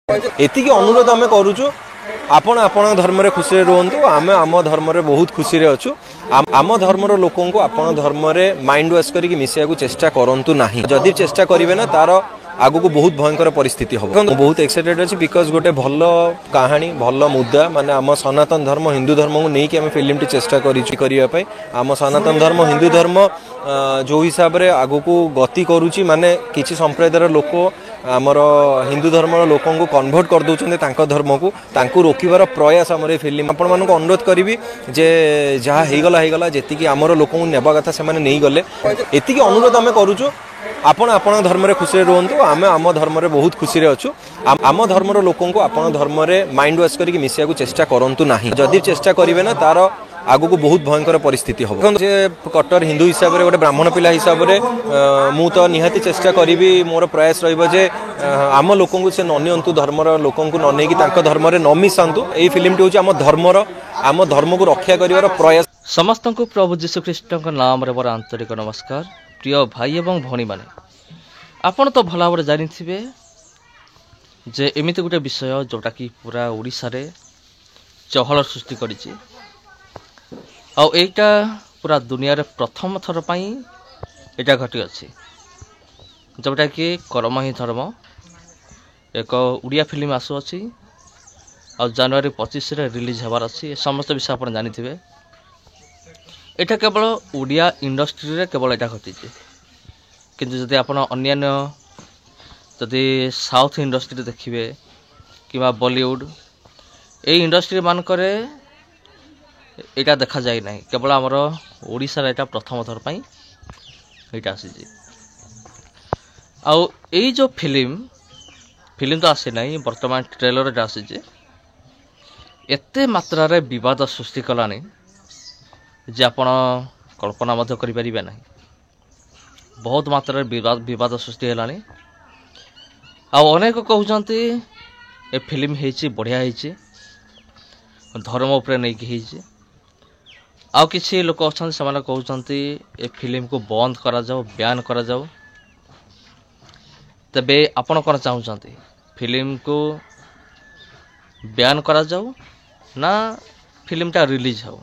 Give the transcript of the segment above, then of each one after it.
एतिकी अनुरोध आम करुचु आपण आपण धर्म रे खुशी रुहतु आम आम धर्म रे बहुत खुशी रे अच्छु आम धर्मर लोकों को आपण धर्म रे माइंड वाश करके मिसिया को चेष्टा करंतु नाही जदि चेष्टा करिवे ना तार आगु को बहुत भयंकर परिस्थिति हम बहुत एक्साइटेड अच्छी बिकज गोटे भल कहानी भल मुद्दा माने आम सनातन धर्म हिंदू धर्म को नहीं कि आम फिल्म टी चेष्टा करने आम सनातन धर्म हिंदू धर्म जो हिसाब रे आगु को गति करुच्ची माने किसी संप्रदायर लोक आमर हिंदू धर्म लोकों को कन्वर्ट कर दौरान धर्म को रोकबार प्रयास आम फिल्म आपण मानक अनुरोध करी जे जहाँ होगला जी आमर लोक नेबा कथा से नहीं गले एतिकी अनुरोध आम करुचु आपण आपण धर्म रे खुशी रुहतु आम आम धर्म रे बहुत खुशी रे अच्छु आम धर्मर लोकों को आपण धर्म रे माइंड वाश करके मिसिया को चेष्टा करंतु नाही जदि चेष्टा करिवे ना तार आगु को बहुत भयंकर परिस्थिति हम जे कट्टर हिंदू हिसाब से गोटे ब्राह्मण पिला हिसाब से मु तो निहाती चेष्टा करी मोर प्रयास रही आम लोक से ननियंतु धर्मर लोक न नहीं धर्म रे न मिशातु यही फिल्म टी हूँ आम धर्म को रक्षा कर प्रयास समस्त को प्रभु जीशु ख्रीष्ट नाम रे मोर आंतरिक नमस्कार। प्रिय भाई एवं भौणी माने आपण तो भला भाव जानी जे एमिति गोटे विषय जोटा कि पूरा ओडिशा रे चहल सृष्टि करिछि आउ एटा पूरा दुनिया रे प्रथम थर पई एटा घटी अछि जोटा कि कर्म ही धर्म एक उड़िया फिल्म आसु अछि और जनवरी 25 रे रिलीज हेबार अछि समस्त विषय आपण जानी थिबे। एटा केवल उड़िया इंडस्ट्री रे केवल एटा घटी किंतु जदि आपण अन्यान्य जदि साउथ इंडस्ट्री देखिबे किबा बॉलीवुड ए इंडस्ट्री मानकरे एटा देखा जाए ना केवल आमर ओडिशा रे एटा प्रथम थर पई एटा आसी आउ ए जो फिल्म तो आसे नहीं वर्तमान ट्रेलर एटा आसी एते मात्रा रे विवाद सृष्टि कलानी जे आपण कल्पना मध्य करि परिबे नहीं बहुत मात्रा रे विवाद सृष्टि हेलानी आउ अनेक कहउचंती ए फिल्म हेछि बढ़िया हेछि धर्म उपरे नै कि हेछि आउ किछि लोक अछन से कहउचंती ए फिल्म को बंद करा जाओ बैन करा जाओ तबे आपण कोन चाहउचंती फिल्म को बैन करा जाओ ना फिल्म टा रिलीज हो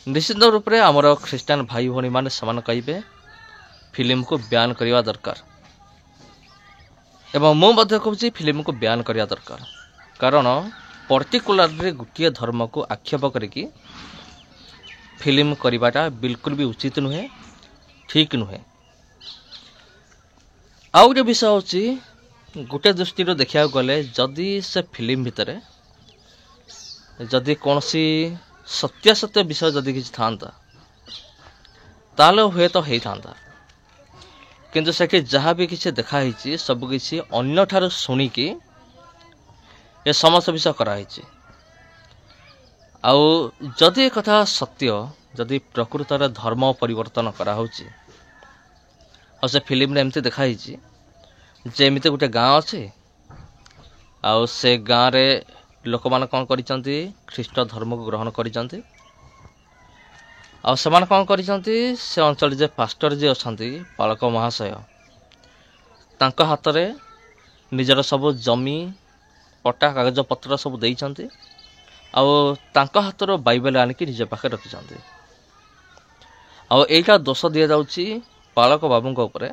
निश्चित रूप से आमर ख्रीस्टान भाई भौणी माने समान कहिबे फिल्म को बैन करवा दरकार एवं मु मध्य कहूँ फिल्म को बैन करवा दरकार कारण पर्टिकुलर गोटे धर्म को आक्षेप करके फिल्म करवाटा बिल्कुल भी उचित नुहे ठीक नुहे। आउ गोटे विषय हूँ गोटे दृष्टि देखा गले जदि से फिल्म भितर जदि कौन सत्यासत्य विषय जदि किसी था ताले हुए तो होता किंतु से जहाँ भी किसी देखाई सब किसी अन्य ठार शुणिकी ये समस्त विषय कराई आउ जदि कथा सत्य जदि प्रकृत धर्म परिवर्तन करा होची और से फिल्म रे एमती देखाई जे एमती गोटे गाँव अच्छे आउ से गाँव रे लोक मान कौन करिसंती ख्रीष्ट धर्म को ग्रहण करिसंती आउ समान कौन करिसंती से अंचल जे पास्टर जे अछंती पालक महाशय तांका हाथ रे निजर सब जमी पट्टा कागज पत्र सब देइछंती आउ तांका हाथ रो बाइबल आनिकी निज पाखे रखिसंती आउ एटा दोष दिया जाउची पालक बाबू ऊपर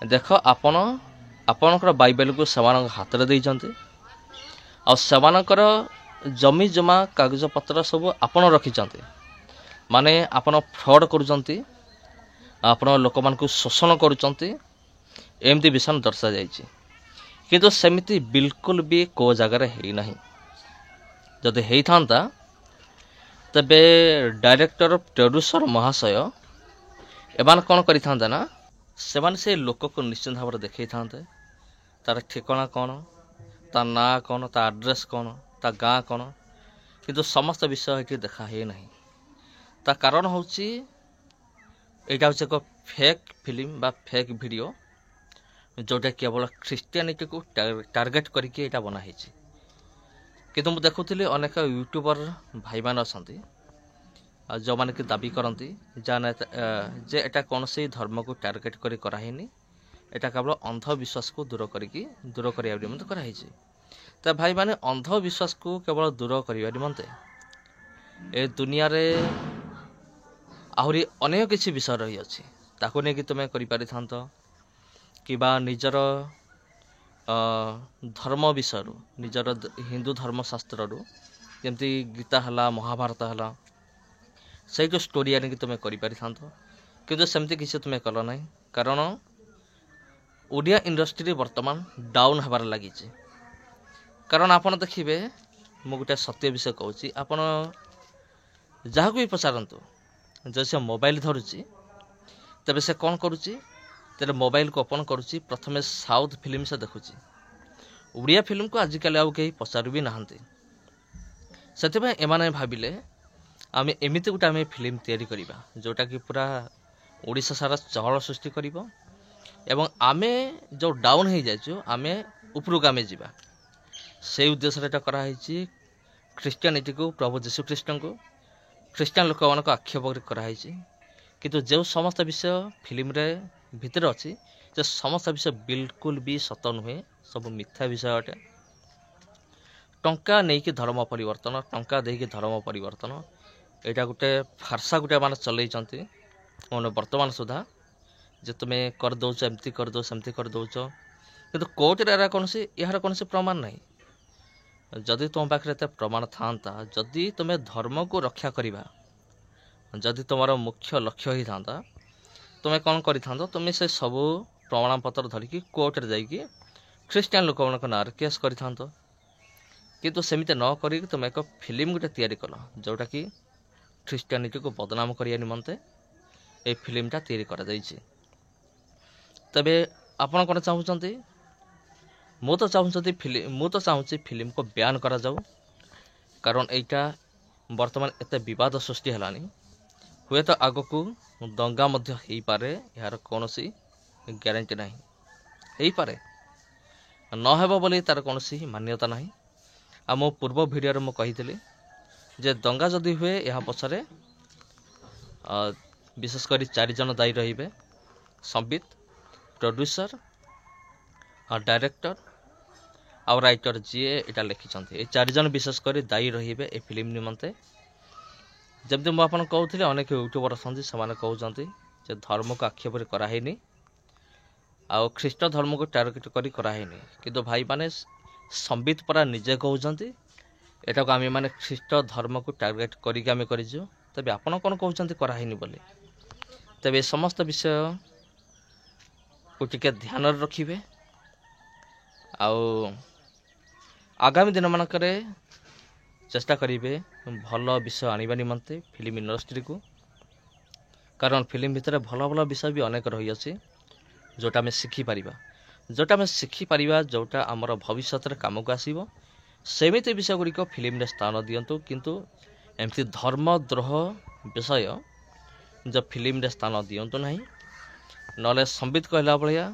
देख आपणकर बाइबल को समान हाथ रे देइछंती आउ सेमानकर जमी जमा कागज पत्र सब आपण रखिचंती माने आपण फ्रॉड करूचंती आपण लोक मान को शोषण करूचंती एमती विषय दर्शा जाइछि किंतु सेमिति बिल्कुल भी को जगह रे हेई नाही जदि हेई थांता तबे डायरेक्टर प्रोड्यूसर महाशय एमान कौन करि थांता ना सेमान से लोक को निश्चित भाव देखै थांते तार ठिकाना कौन ता ना कौन ता एड्रेस कौन ता गाँ कौन किंतु समस्त विषय ये देखा है नहीं ता कारण होची एटा होची एक फेक फिल्म बा फेक वीडियो जोटा केवल ख्रिस्टियानिटी को टार्गेट करके एटा बना है किंतु मु देखुଥିଲି अनेक यूट्यूबर भाई मान असंती जो माने कि दाबी करती जे एटा कौन से धर्म को टार्गेट करी कराहीनी এটা কেବଳ ଅନ୍ଧବିଶ୍ୱାସକୁ ଦୂର କରିବା ନିମନ୍ତେ କରାହେଇଛି। ତ ଭାଇମାନେ ଅନ୍ଧବିଶ୍ୱାସକୁ କେବଳ ଦୂର କରିବା ନିମନ୍ତେ ଏ ଦୁନିଆରେ ଆହୁରି ଅନେକ କିଛି ବିଷୟ ରହିଅଛି। ତାକୁ ନେଇକି ତୁମେ କରିପାରିଥାନ୍ତ, କିମ୍ବା ନିଜର ଧର୍ମ ବିଷୟରୁ, ନିଜର ହିନ୍ଦୁ ଧର୍ମଶାସ୍ତ୍ରରୁ, ଯେମିତି ଗୀତା ହେଲା, ମହାଭାରତ ହେଲା, ସେଇଠୁ ଷ୍ଟୋରି ଆଣିକି ତୁମେ କରିପାରିଥାନ୍ତ। କିନ୍ତୁ ସେମିତି କିଛି ତୁମେ କଲ ନାହିଁ, କାରଣ ଓଡ଼ିଆ ଇଣ୍ଡଷ୍ଟ୍ରି ବର୍ତ୍ତମାନ ଡାଉନ୍ ହେବାରେ ଲାଗିଛି। କାରଣ ଆପଣ ଦେଖିବେ, ମୁଁ ଗୋଟେ ସତ୍ୟ ବିଷୟ କହୁଛି, ଆପଣ ଯାହାକୁ ବି ପଚାରନ୍ତୁ, ଯଦି ସେ ମୋବାଇଲ ଧରୁଛି ତେବେ ସେ କ'ଣ କରୁଛି, ତେବେ ମୋବାଇଲକୁ ଓପନ୍ କରୁଛି, ପ୍ରଥମେ ସାଉଥ୍ ଫିଲ୍ମ ସେ ଦେଖୁଛି। ଓଡ଼ିଆ ଫିଲ୍ମକୁ ଆଜିକାଲି ଆଉ କେହି ପଚାରୁ ବି ନାହାନ୍ତି। ସେଥିପାଇଁ ଏମାନେ ଭାବିଲେ ଆମେ ଏମିତି ଗୋଟେ ଫିଲ୍ମ ତିଆରି କରିବା ଯେଉଁଟାକି ପୁରା ଓଡ଼ିଶା ସାରା ଚହଳ ସୃଷ୍ଟି କରିବ, ଏବଂ ଆମେ ଯେଉଁ ଡାଉନ୍ ହେଇଯାଇଛୁ ଆମେ ଉପରକୁ ଯିବା। ସେଇ ଉଦ୍ଦେଶ୍ୟରେ ଏଇଟା କରାହେଇଛି। ଖ୍ରୀଷ୍ଟିଆନିଟିକୁ, ପ୍ରଭୁ ଯୀଶୁଖ୍ରୀଷ୍ଟଙ୍କୁ ଖ୍ରୀଷ୍ଟିଆନ ଲୋକମାନଙ୍କୁ ଆକ୍ଷେପ କରାହେଇଛି। କିନ୍ତୁ ଯେଉଁ ସମସ୍ତ ବିଷୟ ଫିଲ୍ମରେ ଭିତରେ ଅଛି, ସେ ସମସ୍ତ ବିଷୟ ବିଲକୁଲ ବି ସତ ନୁହେଁ, ସବୁ ମିଥ୍ୟା ବିଷୟ ଅଟେ। ଟଙ୍କା ନେଇକି ଧର୍ମ ପରିବର୍ତ୍ତନ, ଟଙ୍କା ଦେଇକି ଧର୍ମ ପରିବର୍ତ୍ତନ, ଏଇଟା ଗୋଟେ ଫାର୍ସା ଗୋଟେ ମାନେ ଚଲେଇଛନ୍ତି ମାନେ ବର୍ତ୍ତମାନ ସୁଦ୍ଧା, ଯେ ତୁମେ କରିଦେଉଛ, ଏମିତି କରିଦେଉଛ, ସେମିତି କରିଦେଉଛ। କିନ୍ତୁ କୋର୍ଟରେ ଏହାର କୌଣସି ପ୍ରମାଣ ନାହିଁ। ଯଦି ତୁମ ପାଖରେ ଏତେ ପ୍ରମାଣ ଥାଆନ୍ତା, ଯଦି ତୁମେ ଧର୍ମକୁ ରକ୍ଷା କରିବା ଯଦି ତୁମର ମୁଖ୍ୟ ଲକ୍ଷ୍ୟ ହେଇଥାନ୍ତା, ତୁମେ କ'ଣ କରିଥାନ୍ତ, ତୁମେ ସେ ସବୁ ପ୍ରମାଣପତ୍ର ଧରିକି କୋର୍ଟରେ ଯାଇକି ଖ୍ରୀଷ୍ଟିଆନ ଲୋକମାନଙ୍କ ନାଁରେ କେସ୍ କରିଥାନ୍ତ। କିନ୍ତୁ ସେମିତି ନ କରିକି ତୁମେ ଏକ ଫିଲ୍ମ ଗୋଟେ ତିଆରି କଲ, ଯେଉଁଟାକି ଖ୍ରୀଷ୍ଟିଆନିଟିକୁ ବଦନାମ କରିବା ନିମନ୍ତେ এই ଫିଲ୍ମଟା ତିଆରି କରାଯାଇଛି। ତେବେ ଆପଣ କ'ଣ ଚାହୁଁଛନ୍ତି? ମୁଁ ତ ଚାହୁଁଛି ଫିଲ୍ମକୁ ବ୍ୟାନ୍ କରାଯାଉ, କାରଣ ଏଇଟା ବର୍ତ୍ତମାନ ଏତେ ବିବାଦ ସୃଷ୍ଟି ହେଲାଣି। ହୁଏତ ଆଗକୁ ଦଙ୍ଗା ମଧ୍ୟ ହେଇପାରେ, ଏହାର କୌଣସି ଗ୍ୟାରେଣ୍ଟି ନାହିଁ। ହେଇପାରେ, ନହେବ ବୋଲି ତା'ର କୌଣସି ମାନ୍ୟତା ନାହିଁ। ଆଉ ମୋ ପୂର୍ବ ଭିଡ଼ିଓରେ ମୁଁ କହିଥିଲି ଯେ ଦଙ୍ଗା ଯଦି ହୁଏ, ଏହା ପଛରେ ବିଶେଷ କରି 4 ଜଣ ଦାୟୀ ରହିବେ: ସମ୍ବିତ, ପ୍ରଡ୍ୟୁସର, ଡାଇରେକ୍ଟର ଆଉ ରାଇଟର, ଯିଏ ଏଇଟା ଲେଖିଛନ୍ତି। ଏ 4 ଜଣ ବିଶେଷ କରି ଦାୟୀ ରହିବେ ଏ ଫିଲ୍ମ ନିମନ୍ତେ। ଯେମିତି ମୁଁ ଆପଣଙ୍କୁ କହୁଥିଲି, ଅନେକ ୟୁଟ୍ୟୁବର ଅଛନ୍ତି, ସେମାନେ କହୁଛନ୍ତି ଯେ ଧର୍ମକୁ ଆକ୍ଷେପ କରାହେଇନି, ଆଉ ଖ୍ରୀଷ୍ଟ ଧର୍ମକୁ ଟାର୍ଗେଟ କରି କରାହେଇନି। କିନ୍ତୁ ଭାଇମାନେ, ସମ୍ବିତ ପରା ନିଜେ କହୁଛନ୍ତି ଏଟାକୁ ଆମେମାନେ ଖ୍ରୀଷ୍ଟ ଧର୍ମକୁ ଟାର୍ଗେଟ କରିକି ଆମେ କରିଛୁ। ତେବେ ଆପଣ କ'ଣ କହୁଛନ୍ତି କରାହେଇନି ବୋଲି? ତେବେ ଏ ସମସ୍ତ ବିଷୟକୁ ଟିକେ ଧ୍ୟାନରେ ରଖିବେ, ଆଉ ଆଗାମୀ ଦିନମାନଙ୍କରେ ଚେଷ୍ଟା କରିବେ ଭଲ ବିଷୟ ଆଣିବା ନିମନ୍ତେ ଫିଲ୍ମ ଇଣ୍ଡଷ୍ଟ୍ରିକୁ। କାରଣ ଫିଲ୍ମ ଭିତରେ ଭଲ ଭଲ ବିଷୟ ବି ଅନେକ ରହିଅଛି, ଯେଉଁଟା ଆମେ ଶିଖିପାରିବା, ଯେଉଁଟା ଆମର ଭବିଷ୍ୟତରେ କାମକୁ ଆସିବ। ସେମିତି ବିଷୟ ଗୁଡ଼ିକ ଫିଲ୍ମରେ ସ୍ଥାନ ଦିଅନ୍ତୁ, କିନ୍ତୁ ଏମିତି ଧର୍ମଦ୍ରୋହ ବିଷୟ ଯେଉଁ ଫିଲ୍ମରେ ସ୍ଥାନ ଦିଅନ୍ତୁ ନାହିଁ। ନହେଲେ ସମ୍ବିତ କହିଲା ଭଳିଆ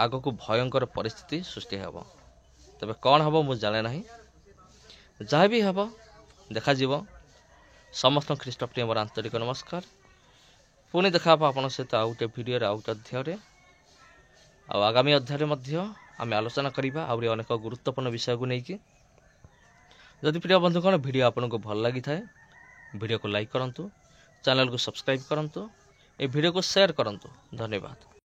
ଆଗକୁ ଭୟଙ୍କର ପରିସ୍ଥିତି ସୃଷ୍ଟି ହେବ। ତେବେ କ'ଣ ହେବ ମୁଁ ଜାଣେ ନାହିଁ, ଯାହା ବି ହେବ ଦେଖାଯିବ। ସମସ୍ତଙ୍କୁ ଖ୍ରୀଷ୍ଟ ପ୍ରିୟ ମୋର ଆନ୍ତରିକ ନମସ୍କାର। ପୁଣି ଦେଖା ହେବ ଆପଣଙ୍କ ସହିତ ଆଉ ଗୋଟେ ଭିଡ଼ିଓରେ, ଆଉ ଗୋଟେ ଅଧ୍ୟାୟରେ। ଆଉ ଆଗାମୀ ଅଧ୍ୟାୟରେ ମଧ୍ୟ ଆମେ ଆଲୋଚନା କରିବା ଆହୁରି ଅନେକ ଗୁରୁତ୍ୱପୂର୍ଣ୍ଣ ବିଷୟକୁ ନେଇକି। ଯଦି ପ୍ରିୟ ବନ୍ଧୁଗଣ ଭିଡ଼ିଓ ଆପଣଙ୍କୁ ଭଲ ଲାଗିଥାଏ, ଭିଡ଼ିଓକୁ ଲାଇକ୍ କରନ୍ତୁ, ଚ୍ୟାନେଲକୁ ସବସ୍କ୍ରାଇବ୍ କରନ୍ତୁ, ଏ ଭିଡ଼ିଓକୁ ସେୟାର କରନ୍ତୁ। ଧନ୍ୟବାଦ।